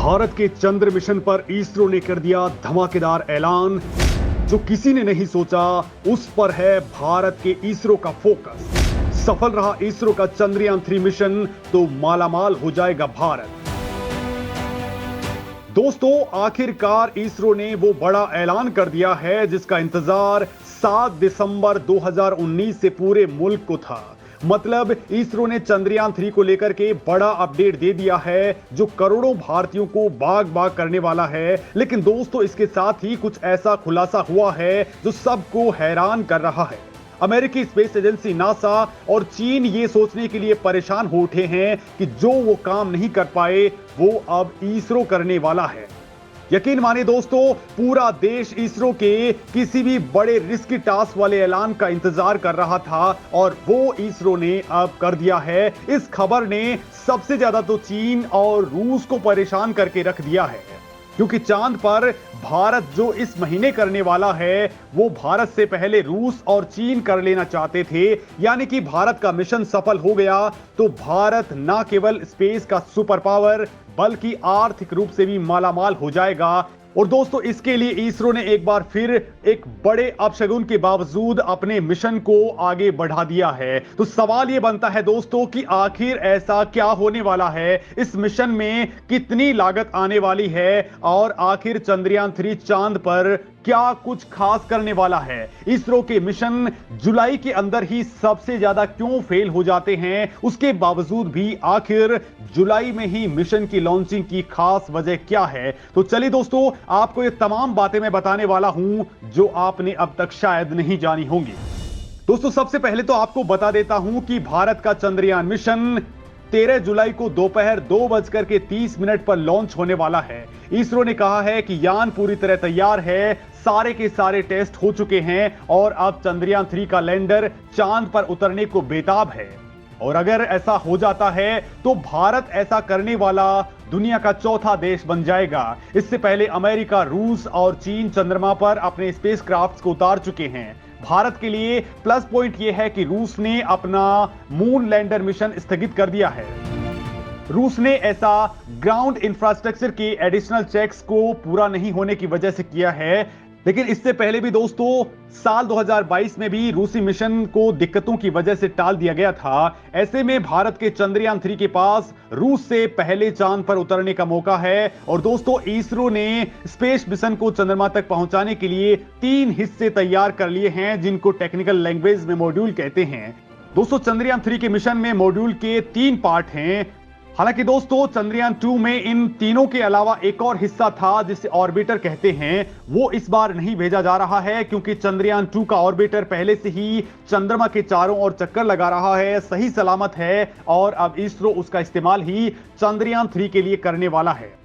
भारत के चंद्र मिशन पर इसरो ने कर दिया धमाकेदार ऐलान। जो किसी ने नहीं सोचा उस पर है भारत के इसरो का फोकस। सफल रहा इसरो का चंद्रयान 3 मिशन तो मालामाल हो जाएगा भारत। दोस्तों, आखिरकार इसरो ने वो बड़ा ऐलान कर दिया है जिसका इंतजार 7 दिसंबर 2019 से पूरे मुल्क को था। मतलब इसरो ने चंद्रयान 3 को लेकर के बड़ा अपडेट दे दिया है जो करोड़ों भारतीयों को बाग बाग करने वाला है। लेकिन दोस्तों, इसके साथ ही कुछ ऐसा खुलासा हुआ है जो सबको हैरान कर रहा है। अमेरिकी स्पेस एजेंसी नासा और चीन ये सोचने के लिए परेशान हो उठे हैं कि जो वो काम नहीं कर पाए वो अब इसरो करने वाला है। यकीन मानिए दोस्तों, पूरा देश इसरो के किसी भी बड़े रिस्की टास्क वाले ऐलान का इंतजार कर रहा था और वो इसरो ने अब कर दिया है। इस खबर ने सबसे ज्यादा तो चीन और रूस को परेशान करके रख दिया है, क्योंकि चांद पर भारत जो इस महीने करने वाला है वो भारत से पहले रूस और चीन कर लेना चाहते थे। यानी कि भारत का मिशन सफल हो गया तो भारत ना केवल स्पेस का सुपर पावर बल्कि आर्थिक रूप से भी मालामाल हो जाएगा। और दोस्तों, इसके लिए इसरो ने एक बार फिर एक बड़े अपशगुन के बावजूद अपने मिशन को आगे बढ़ा दिया है। तो सवाल यह बनता है दोस्तों कि आखिर ऐसा क्या होने वाला है, इस मिशन में कितनी लागत आने वाली है और आखिर चंद्रयान 3 चांद पर क्या कुछ खास करने वाला है। इसरो के मिशन जुलाई के अंदर ही सबसे ज्यादा क्यों फेल हो जाते हैं, उसके बावजूद भी आखिर जुलाई में ही मिशन की लॉन्चिंग की खास वजह क्या है। तो चलिए दोस्तों, आपको ये तमाम बातें मैं बताने वाला हूं जो आपने अब तक शायद नहीं जानी होंगी। दोस्तों, सबसे पहले तो आपको बता देता हूं कि भारत का चंद्रयान मिशन 13 जुलाई को दोपहर 2:30 पर लॉन्च होने वाला है। इसरो ने कहा है कि यान पूरी तरह तैयार है, सारे के सारे टेस्ट हो चुके हैं और अब चंद्रयान 3 का लैंडर चांद पर उतरने को बेताब है। और अगर ऐसा हो जाता है तो भारत ऐसा करने वाला दुनिया का चौथा देश बन जाएगा। इससे पहले अमेरिका, रूस और चीन चंद्रमा पर अपने स्पेसक्राफ्ट्स को उतार चुके हैं। भारत के लिए प्लस पॉइंट यह है कि रूस ने अपना मून लैंडर मिशन स्थगित कर दिया है। रूस ने ऐसा ग्राउंड इंफ्रास्ट्रक्चर के एडिशनल चेक्स को पूरा नहीं होने की वजह से किया है। लेकिन इससे पहले भी दोस्तों, साल 2022 में भी रूसी मिशन को दिक्कतों की वजह से टाल दिया गया था। ऐसे में भारत के चंद्रयान 3 के पास रूस से पहले चांद पर उतरने का मौका है। और दोस्तों, इसरो ने स्पेस मिशन को चंद्रमा तक पहुंचाने के लिए 3 हिस्से तैयार कर लिए हैं जिनको टेक्निकल लैंग्वेज में मॉड्यूल कहते हैं। दोस्तों, चंद्रयान 3 के मिशन में मॉड्यूल के 3 पार्ट हैं। हालांकि दोस्तों, चंद्रयान 2 में इन तीनों के अलावा एक और हिस्सा था जिसे ऑर्बिटर कहते हैं, वो इस बार नहीं भेजा जा रहा है क्योंकि चंद्रयान 2 का ऑर्बिटर पहले से ही चंद्रमा के चारों ओर चक्कर लगा रहा है, सही सलामत है और अब इसरो उसका इस्तेमाल ही चंद्रयान 3 के लिए करने वाला है।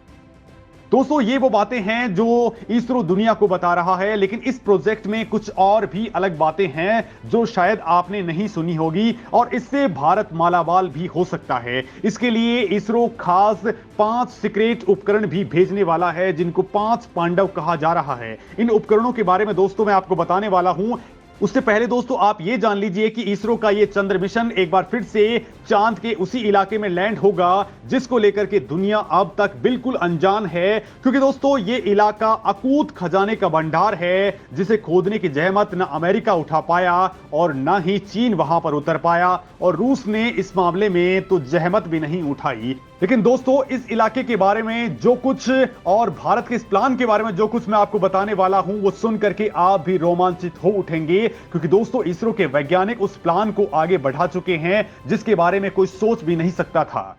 दोस्तों, ये वो बातें हैं जो इसरो दुनिया को बता रहा है। लेकिन इस प्रोजेक्ट में कुछ और भी अलग बातें हैं जो शायद आपने नहीं सुनी होगी और इससे भारत मालामाल भी हो सकता है। इसके लिए इसरो खास 5 सीक्रेट उपकरण भी भेजने वाला है जिनको 5 पांडव कहा जा रहा है। इन उपकरणों के बारे में दोस्तों मैं आपको बताने वाला हूं। उससे पहले दोस्तों, आप ये जान लीजिए कि इसरो का ये चंद्र मिशन एक बार फिर से चांद के उसी इलाके में लैंड होगा जिसको लेकर के दुनिया अब तक बिल्कुल अनजान है। क्योंकि दोस्तों, ये इलाका अकूत खजाने का भंडार है जिसे खोदने की जहमत न अमेरिका उठा पाया और न ही चीन वहां पर उतर पाया और रूस ने इस मामले में तो जहमत भी नहीं उठाई। लेकिन दोस्तों, इस इलाके के बारे में जो कुछ और भारत के इस प्लान के बारे में जो कुछ मैं आपको बताने वाला हूं वो सुन करके आप भी रोमांचित हो उठेंगे। क्योंकि दोस्तों, इसरो के वैज्ञानिक उस प्लान को आगे बढ़ा चुके हैं जिसके बारे में कोई सोच भी नहीं सकता था।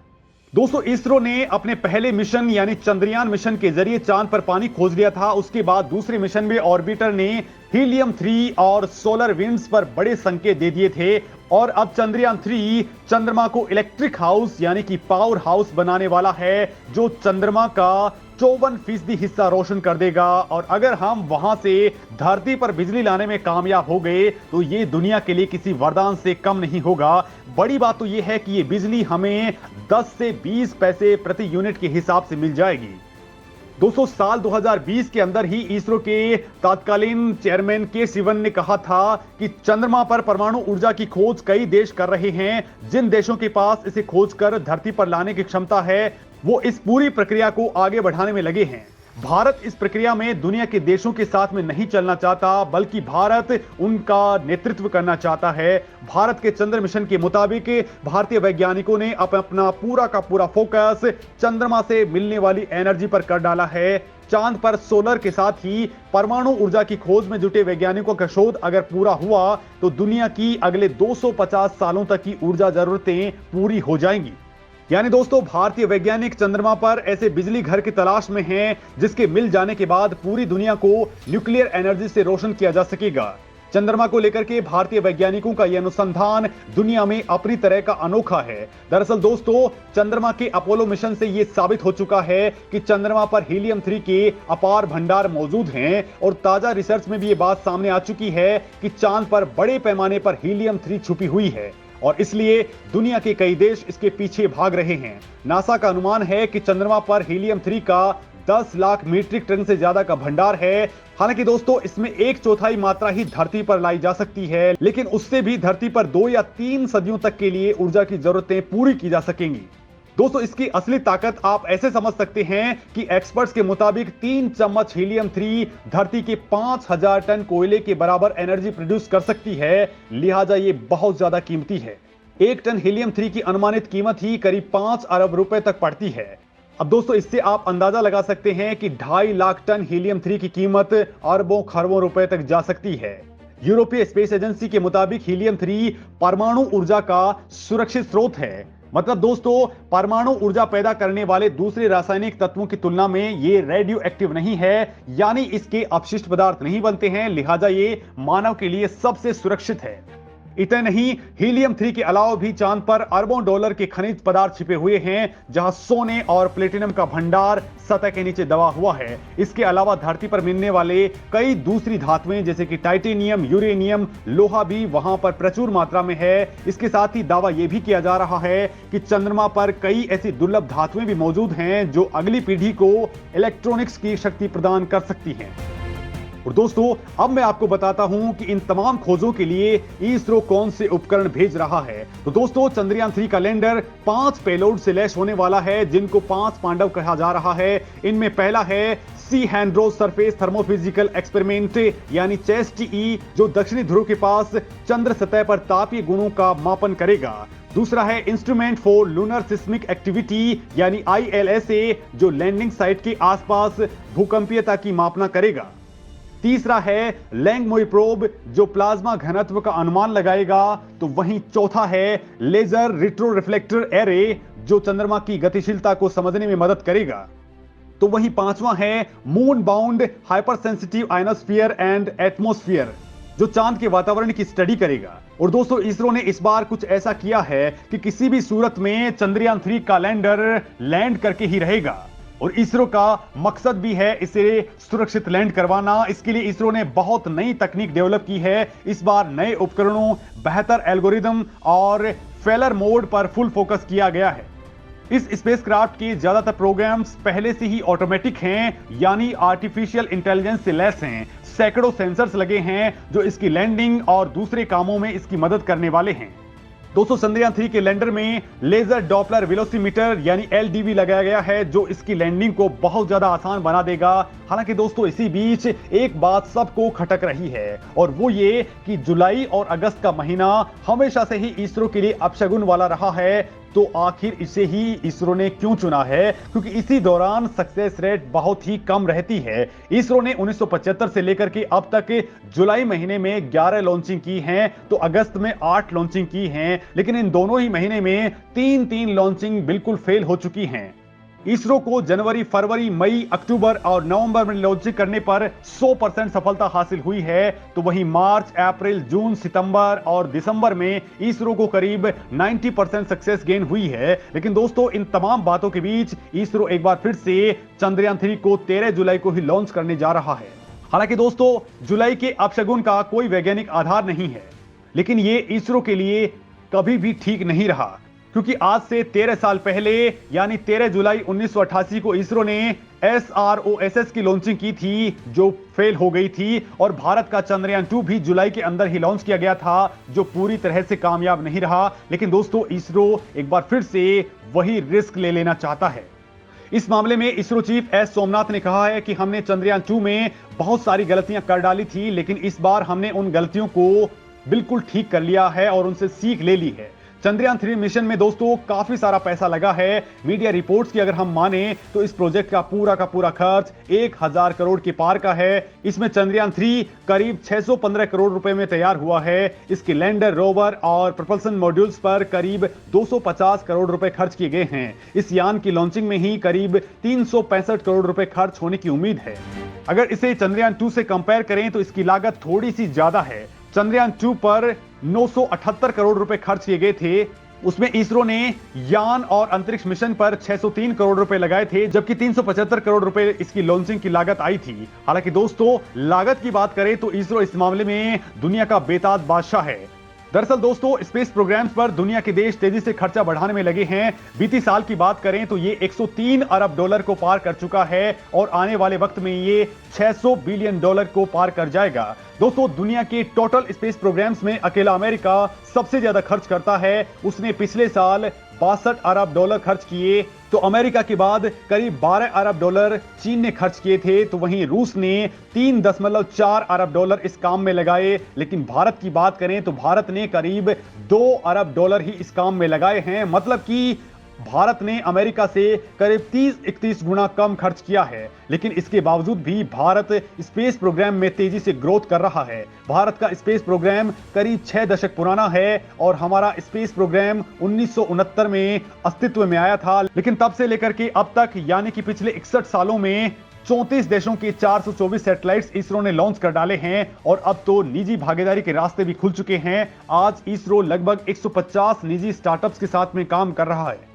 दोस्तों, इसरो ने अपने पहले मिशन यानी चंद्रयान मिशन के जरिए चांद पर पानी खोज लिया था। उसके बाद दूसरे मिशन में ऑर्बिटर ने हीलियम 3 और सोलर विंड्स पर बड़े संकेत दे दिए थे और अब चंद्रयान 3 चंद्रमा को इलेक्ट्रिक हाउस यानी कि पावर हाउस बनाने वाला है जो चंद्रमा का 54% हिस्सा रोशन कर देगा। और अगर हम वहां से धरती पर बिजली लाने में कामयाब हो गए तो ये दुनिया के लिए किसी वरदान से कम नहीं होगा। बड़ी बात तो यह है कि ये बिजली हमें 10 से 20 पैसे प्रति यूनिट के हिसाब से मिल जाएगी। दोस्तों, साल 2020 के अंदर ही इसरो के तत्कालीन चेयरमैन के सिवन ने कहा था कि चंद्रमा पर परमाणु ऊर्जा की खोज कई देश कर रहे हैं। जिन देशों के पास इसे खोज कर धरती पर लाने की क्षमता है वो इस पूरी प्रक्रिया को आगे बढ़ाने में लगे हैं। भारत इस प्रक्रिया में दुनिया के देशों के साथ में नहीं चलना चाहता, बल्कि भारत उनका नेतृत्व करना चाहता है। भारत के चंद्र मिशन के मुताबिक भारतीय वैज्ञानिकों ने अपना पूरा का पूरा फोकस चंद्रमा से मिलने वाली एनर्जी पर कर डाला है। चांद पर सोलर के साथ ही परमाणु ऊर्जा की खोज में जुटे वैज्ञानिकों का शोध अगर पूरा हुआ तो दुनिया की अगले 250 सालों तक की ऊर्जा जरूरतें पूरी हो जाएंगी। यानी दोस्तों, भारतीय वैज्ञानिक चंद्रमा पर ऐसे बिजली घर की तलाश में हैं जिसके मिल जाने के बाद पूरी दुनिया को न्यूक्लियर एनर्जी से रोशन किया जा सकेगा। चंद्रमा को लेकर के भारतीय वैज्ञानिकों का यह अनुसंधान दुनिया में अपनी तरह का अनोखा है। दरअसल दोस्तों, चंद्रमा के अपोलो मिशन से यह साबित हो चुका है कि चंद्रमा पर हीलियम 3 के अपार भंडार मौजूद हैं और ताजा रिसर्च में भी यह बात सामने आ चुकी है कि चांद पर बड़े पैमाने पर हीलियम 3 छुपी हुई है और इसलिए दुनिया के कई देश इसके पीछे भाग रहे हैं। नासा का अनुमान है कि चंद्रमा पर हीलियम 3 का 10 लाख मीट्रिक टन से ज्यादा का भंडार है। हालांकि दोस्तों, इसमें 1/4 मात्रा ही धरती पर लाई जा सकती है, लेकिन उससे भी धरती पर 2 या 3 सदियों तक के लिए ऊर्जा की जरूरतें पूरी की जा सकेंगी। दोस्तों, इसकी असली ताकत आप ऐसे समझ सकते हैं कि एक्सपर्ट्स के मुताबिक 3 चम्मच हीलियम 3 धरती के 5000 टन कोयले के बराबर एनर्जी प्रोड्यूस कर सकती है। लिहाजा ये बहुत ज्यादा कीमती है। 1 टन हीलियम 3 की अनुमानित कीमत ही करीब 5 अरब रुपए तक पड़ती है। अब दोस्तों, इससे आप अंदाजा लगा सकते हैं कि 2.5 लाख टन हीलियम 3 की कीमत अरबों खरबों रुपए तक जा सकती है। यूरोपीय स्पेस एजेंसी के मुताबिक हीलियम 3 परमाणु ऊर्जा का सुरक्षित स्रोत है। मतलब दोस्तों, परमाणु ऊर्जा पैदा करने वाले दूसरे रासायनिक तत्वों की तुलना में ये रेडियो एक्टिव नहीं है, यानी इसके अपशिष्ट पदार्थ नहीं बनते हैं। लिहाजा ये मानव के लिए सबसे सुरक्षित है। इतना नहीं, हीलियम 3 के अलावा भी चांद पर अरबों डॉलर के खनिज पदार्थ छिपे हुए हैं, जहां सोने और प्लेटिनम का भंडार सतह के नीचे दबा हुआ है। इसके अलावा धरती पर मिलने वाले कई दूसरी धातुएं जैसे कि टाइटेनियम, यूरेनियम, लोहा भी वहां पर प्रचुर मात्रा में है। इसके साथ ही दावा यह भी किया जा रहा है कि चंद्रमा पर कई ऐसी दुर्लभ धातुएं भी मौजूद हैं जो अगली पीढ़ी को इलेक्ट्रॉनिक्स की शक्ति प्रदान कर सकती हैं। और दोस्तों, अब मैं आपको बताता हूं कि इन तमाम खोजों के लिए इसरो कौन से उपकरण भेज रहा है। तो दोस्तों, चंद्रयान 3 का लैंडर 5 पेलोड से लैस होने वाला है, जिनको 5 पांडव कहा जा रहा है। इनमें पहला है सी हैंड्रो सरफेस थर्मोफिजिकल एक्सपेरिमेंट यानी CHTE, जो दक्षिणी ध्रुव के पास चंद्र सतह पर तापीय गुणों का मापन करेगा। दूसरा है instrument for lunar seismic activity यानी ILSA, जो लैंडिंग साइट के आसपास भूकंपीयता की मापना करेगा। तीसरा है लैंगमोई प्रोब, जो प्लाज्मा घनत्व का अनुमान लगाएगा। तो वहीं चौथा है लेजर रिट्रो रिफ्लेक्टर एरे, जो चंद्रमा की गतिशीलता को समझने में मदद करेगा। तो वहीं पांचवां है moon bound hyper sensitive ionosphere and atmosphere, जो चांद के वातावरण की स्टडी करेगा। और दोस्तों, इसरो ने इस बार कुछ ऐसा किया है कि किसी भी सूरत में चंद्रयान 3 का लैंडर लैंड करके ही रहेगा। और इसरो का मकसद भी है इसे सुरक्षित लैंड करवाना। इसके लिए इसरो ने बहुत नई तकनीक डेवलप की है। इस बार नए उपकरणों, बेहतर एल्गोरिदम और फेलर मोड पर फुल फोकस किया गया है। इस स्पेसक्राफ्ट के ज्यादातर प्रोग्राम्स पहले से ही ऑटोमेटिक हैं, यानी आर्टिफिशियल इंटेलिजेंस से लैस हैं। सैकड़ों सेंसर्स लगे हैं जो इसकी लैंडिंग और दूसरे कामों में इसकी मदद करने वाले हैं। दोस्तों, चंद्रयान 3 के लैंडर में लेजर डॉपलर वेलोसिमीटर यानी LDV लगाया गया है, जो इसकी लैंडिंग को बहुत ज्यादा आसान बना देगा। हालांकि दोस्तों, इसी बीच एक बात सबको खटक रही है, और वो ये कि जुलाई और अगस्त का महीना हमेशा से ही इसरो के लिए अपशगुन वाला रहा है। तो आखिर इसे ही इसरो ने क्यों चुना है? क्योंकि इसी दौरान सक्सेस रेट बहुत ही कम रहती है। इसरो ने 1975 से लेकर के अब तक जुलाई महीने में 11 लॉन्चिंग की हैं, तो अगस्त में 8 लॉन्चिंग की हैं, लेकिन इन दोनों ही महीने में 3 लॉन्चिंग बिल्कुल फेल हो चुकी हैं। इसरो को जनवरी, फरवरी, मई, अक्टूबर और नवंबर में लॉन्चिंग करने पर 100% सफलता हासिल हुई है। तो वहीं मार्च, अप्रैल, जून, सितंबर और दिसंबर में इसरो को करीब 90% सक्सेस गेन हुई है। लेकिन दोस्तों, इन तमाम बातों के बीच इसरो एक बार फिर से चंद्रयान 3 को 13 जुलाई को ही लॉन्च करने जा रहा है। हालांकि दोस्तों, जुलाई के अपशगुन का कोई वैज्ञानिक आधार नहीं है, लेकिन यह इसरो के लिए कभी भी ठीक नहीं रहा, क्योंकि आज से 13 साल पहले यानी 13 जुलाई 1988 को इसरो ने SROSS की लॉन्चिंग की थी, जो फेल हो गई थी। और भारत का चंद्रयान 2 भी जुलाई के अंदर ही लॉन्च किया गया था, जो पूरी तरह से कामयाब नहीं रहा। लेकिन दोस्तों, इसरो एक बार फिर से वही रिस्क ले लेना चाहता है। इस मामले में इसरो चीफ एस सोमनाथ ने कहा है कि हमने चंद्रयान 2 में बहुत सारी गलतियां कर डाली थी, लेकिन इस बार हमने उन गलतियों को बिल्कुल ठीक कर लिया है और उनसे सीख ले ली है। चंद्रयान 3 मिशन में दोस्तों काफी सारा पैसा लगा है। मीडिया रिपोर्ट्स की अगर हम माने तो इस प्रोजेक्ट का पूरा खर्च 1000 करोड़ के पार का है। इसमें चंद्रयान 3 करीब 615 करोड़ रुपए में तैयार हुआ है। इसके लैंडर, रोवर और propulsion मॉड्यूल्स पर करीब 250 करोड़ रुपए खर्च किए गए हैं। इस यान की लॉन्चिंग में ही करीब 365 करोड़ रुपए खर्च होने की उम्मीद है। अगर इसे चंद्रयान 2 से कंपेयर करें तो इसकी लागत थोड़ी सी ज्यादा है। चंद्रयान 2 पर 978 करोड़ रुपए खर्च किए गए थे। उसमें इसरो ने यान और अंतरिक्ष मिशन पर 603 करोड़ रुपए लगाए थे, जबकि 375 करोड़ रुपए इसकी लॉन्चिंग की लागत आई थी। हालांकि दोस्तों लागत की बात करें तो इसरो इस मामले में दुनिया का बेताज बादशाह है। दरअसल दोस्तों स्पेस प्रोग्राम्स पर दुनिया के देश तेजी से खर्चा बढ़ाने में लगे हैं। बीती साल की बात करें तो ये 103 अरब डॉलर को पार कर चुका है और आने वाले वक्त में ये 600 बिलियन डॉलर को पार कर जाएगा। दोस्तों दुनिया के टोटल स्पेस प्रोग्राम्स में अकेला अमेरिका सबसे ज्यादा खर्च करता है। उसने पिछले साल 62 अरब डॉलर खर्च किए, तो अमेरिका के बाद करीब 12 अरब डॉलर चीन ने खर्च किए थे, तो वहीं रूस ने 3.4 अरब डॉलर इस काम में लगाए। लेकिन भारत की बात करें तो भारत ने करीब 2 अरब डॉलर ही इस काम में लगाए हैं। मतलब कि भारत ने अमेरिका से करीब 30-31 गुना कम खर्च किया है। लेकिन इसके बावजूद भी भारत स्पेस प्रोग्राम में तेजी से ग्रोथ कर रहा है। भारत का स्पेस प्रोग्राम करीब 6 दशक पुराना है और हमारा स्पेस प्रोग्राम 1969 में अस्तित्व में आया था। लेकिन तब से लेकर के अब तक यानी कि पिछले 61 सालों में 34 देशों के 424 सैटेलाइट्स इसरो ने लॉन्च कर डाले हैं और अब तो निजी भागीदारी के रास्ते भी खुल चुके हैं। आज इसरो लगभग 150 निजी स्टार्टअप्स के साथ में काम कर रहा है।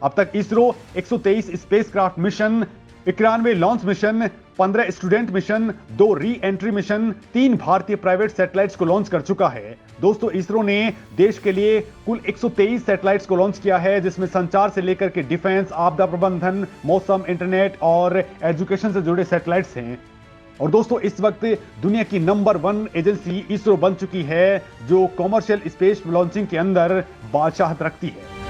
अब तक ISRO 123 spacecraft mission, 91 launch mission, 15 student mission, 2 re entry mission, 3 भारतीय प्राइवेट सैटेलाइट्स को लॉन्च कर चुका है। दोस्तों इसरो ने देश के लिए कुल 123 सैटेलाइट्स को लॉन्च किया है, जिसमें संचार से लेकर के डिफेंस, आपदा प्रबंधन, मौसम, इंटरनेट और एजुकेशन से जुड़े सैटेलाइट्स हैं। और दोस्तों इस वक्त दुनिया की नंबर 1 एजेंसी इसरो बन चुकी है, जो कॉमर्शियल स्पेस लॉन्चिंग के अंदर बादशाहत रखती है।